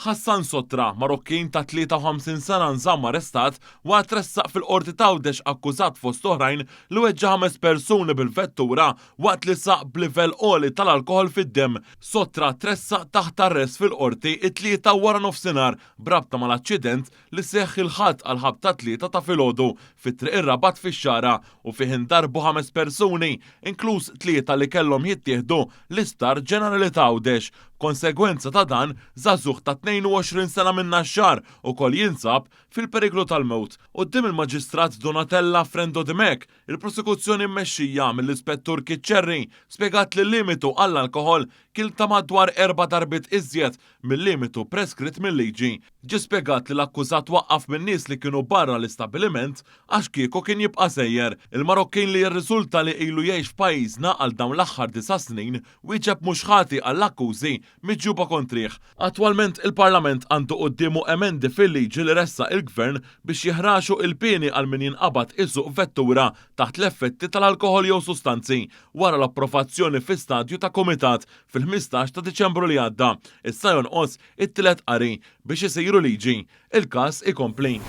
Ħassan Sotra, Marokkin ta' 53 sena nżamm arrestat wara tressaq fil-qorti ta' Għawdex akkużat fost oħrajn li weġġa' 5 persuni bil-vettura waqt li saq b'livell għoli tal-alkoħol fid-dem. Sotra tressaq taħt arrest fil-qorti it-tlieta wara nofsinhar brabta mal-aċċident li seħħ il-ħadd għal ħabta tlieta ta' filgħodu fit-triq ir-Rabat fix-Xara u fih indarbu 5 persuni, inkluż tlieta li kellhom jittieħdu l-Isptar Ġenerali ta' Għawdex. Konsegwenza ta' dan, żagħżugħ ta' 22 sena minn Naxxar ukoll jinsab fil-periklu tal-mewt. Quddiem il-Maġistrat Donatella Frendo Dimek, il-prosekuzzjoni mmexxija mill-Ispettur Kiċċerri spjegat li l-limitu għall-alkoħol kien ta' madwar 4 darbit iżjed mill-limitu preskritt mill-liġi. Ġie spjegat li l-akkużat waqqaf minn nies li kienu barra l-istabbiliment għax kieku kien jibqa' sejjer. Il-Marokkin li jirriżulta li ilu jgħix f'pajjiżna għal dawn l-aħħar 9 snin wieġeb mhux ħati għall-akkużi miġġuba kontrih. Attwalment il-Parlament għandu qudiemu emendi fil-liġi li ressa il-Gvern biex jihraxu il-pieni għal min jinqabad isuq vettura taħt l-effetti tal-alkoħol jew sustanzi wara l-approvazzjoni fi stadju ta' Kumitat fil-15 ta' Diċembru li għadda. Issa jonqos it-tielet qari biex isiru liġi. Il-każ ikompli.